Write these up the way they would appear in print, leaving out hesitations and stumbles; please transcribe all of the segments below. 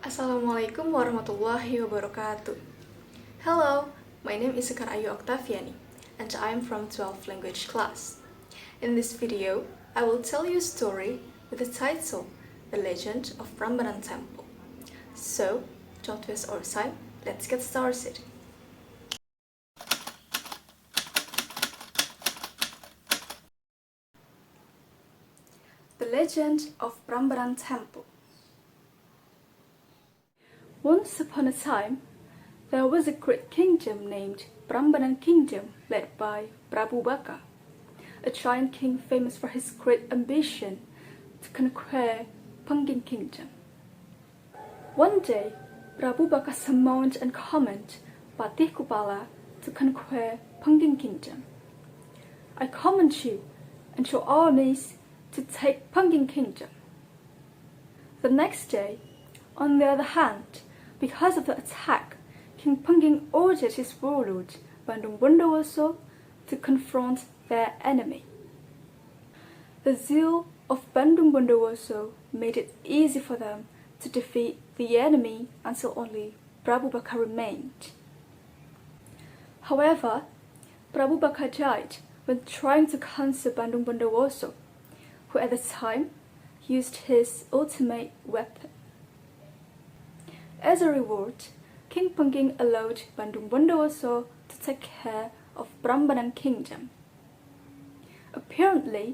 Assalamualaikum warahmatullahi wabarakatuh. Hello, my name is Sekar Oktaviani, and I am from 12th language class. In this video, I will tell you a story with the title, The Legend of Prambanan Temple. So, don't waste our time, let's get started. The Legend of Prambanan Temple. Once upon a time, there was a great kingdom named Prambanan Kingdom, led by Prabu Baka, a giant king famous for his great ambition to conquer Pengging Kingdom. One day, Prabu Baka summoned and commanded Patih Kupala to conquer Pengging Kingdom. I command you and your armies to take Pengging Kingdom. The next day, on the other hand, because of the attack, King Pengging ordered his warlord, Bandung Bondowoso, to confront their enemy. The zeal of Bandung Bondowoso made it easy for them to defeat the enemy until only Prabu Baka remained. However, Prabu Baka died when trying to cancel Bandung Bondowoso, who at the time used his ultimate weapon. As a reward, King Pengging allowed Bandung Bondowoso to take care of Prambanan Kingdom. Apparently,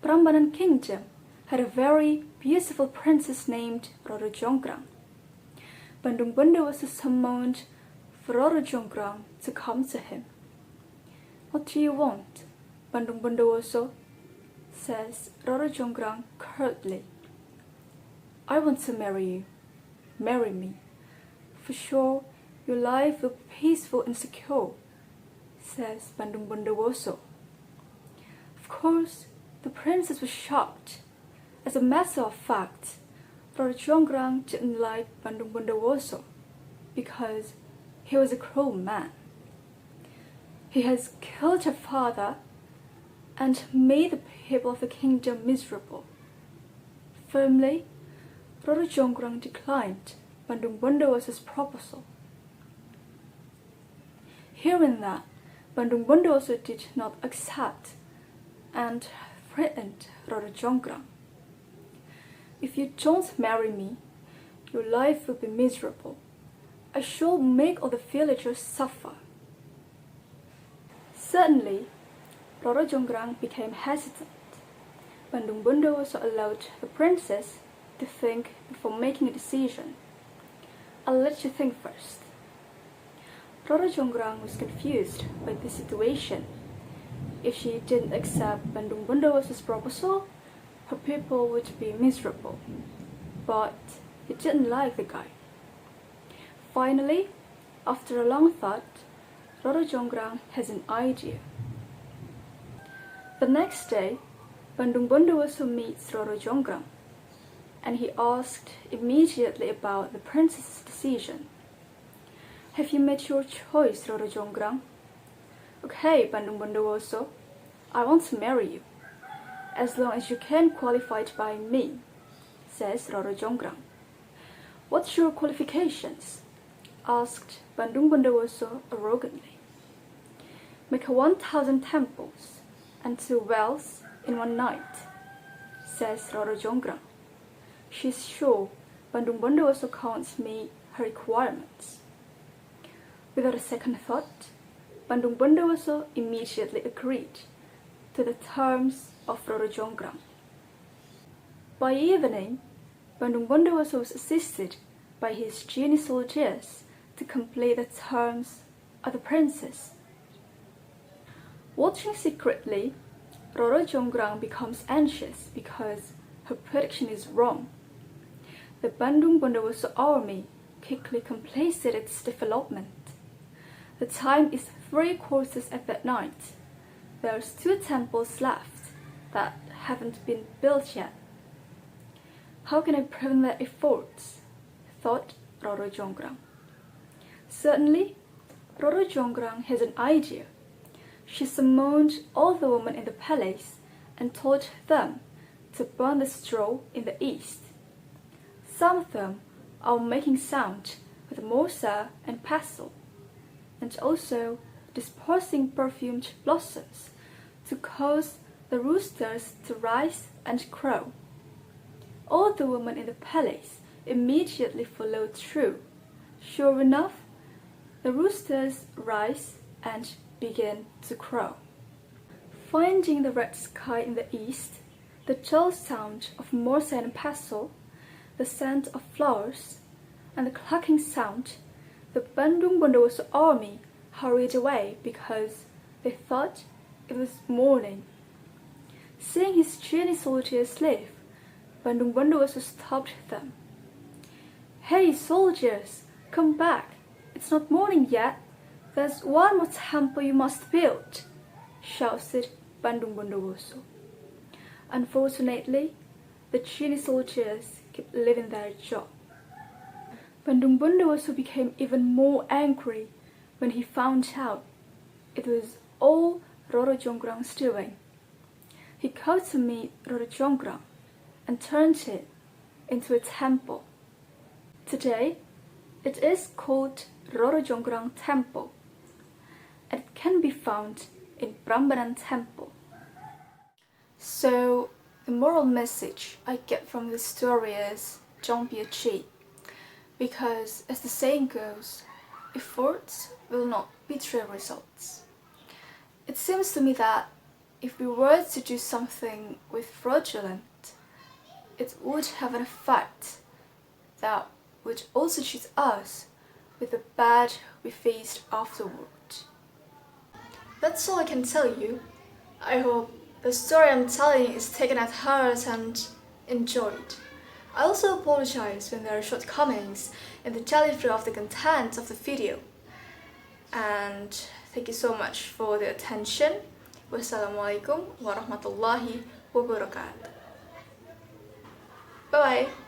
Prambanan Kingdom had a very beautiful princess named Roro Jonggrang. Bandung Bondowoso summoned Roro Jonggrang to come to him. "What do you want, Bandung Bondowoso?" says Roro Jonggrang curtly. "I want to marry you. Marry me. For sure, your life will be peaceful and secure," says Bandung Bondowoso. Of course, the princess was shocked. As a matter of fact, Roro Jonggrang didn't like Bandung Bondowoso because he was a cruel man. He has killed her father and made the people of the kingdom miserable. Firmly, Roro Jonggrang declined Bandung Bondowoso's proposal. Hearing that, Bandung Bondowoso did not accept and threatened Roro Jonggrang. "If you don't marry me, your life will be miserable. I shall make all the villagers suffer." Suddenly, Roro Jonggrang became hesitant. Bandung Bondowoso allowed the princess to think before making a decision. "I'll let you think first." Roro Jonggrang was confused by the situation. If she didn't accept Bandung Bondowoso's proposal, her people would be miserable. But he didn't like the guy. Finally, after a long thought, Roro Jonggrang has an idea. The next day, Bandung Bondowoso meets Roro Jonggrang, and he asked immediately about the princess's decision. "Have you made your choice, Roro Jonggrang?" "Okay, Bandung Bondowoso, I want to marry you, as long as you can qualify by me," says Roro Jonggrang. "What's your qualifications?" asked Bandung Bondowoso arrogantly. "Make 1,000 temples and 2 wells in one night," says Roro Jonggrang. She's sure Bandung Bondowoso can't meet her requirements. Without a second thought, Bandung Bondowoso immediately agreed to the terms of Roro Jonggrang. By evening, Bandung Bondowoso was assisted by his genie soldiers to complete the terms of the princess. Watching secretly, Roro Jonggrang becomes anxious because her prediction is wrong. The Bandung Bondowoso army quickly completed its development. The time is 3/4 at that night. There's 2 temples left that haven't been built yet. "How can I prevent their efforts?" thought Roro Jonggrang. Suddenly, Roro Jonggrang has an idea. She summoned all the women in the palace and told them to burn the straw in the east. Some of them are making sound with mortar and pestle, and also dispersing perfumed blossoms to cause the roosters to rise and crow. All the women in the palace immediately followed through. Sure enough, the roosters rise and begin to crow. Finding the red sky in the east, the dull sound of mortar and pestle, the scent of flowers, and the clucking sound, the Bandung Bondowoso army hurried away because they thought it was morning. Seeing his journey soldiers leave, Bandung Bondowoso stopped them. "Hey, soldiers, come back. It's not morning yet. There's one more temple you must build," shouted Bandung Bondowoso. Unfortunately, the Chinese soldiers kept leaving their job. Bandung Bondowoso became even more angry when he found out it was all Roro Jonggrang's doing. He called to meet Roro Jonggrang and turned it into a temple. Today, it is called Roro Jonggrang Temple, and it can be found in Prambanan Temple. So, the moral message I get from this story is don't be a cheat, because as the saying goes, efforts will not betray results. It seems to me that if we were to do something with fraudulent, it would have an effect that would also cheat us with the bad we faced afterward. That's all I can tell you. I hope the story I'm telling is taken at heart and enjoyed. I also apologize when there are shortcomings in the delivery of the content of the video. And thank you so much for the attention. Wassalamualaikum warahmatullahi wabarakatuh. Bye bye.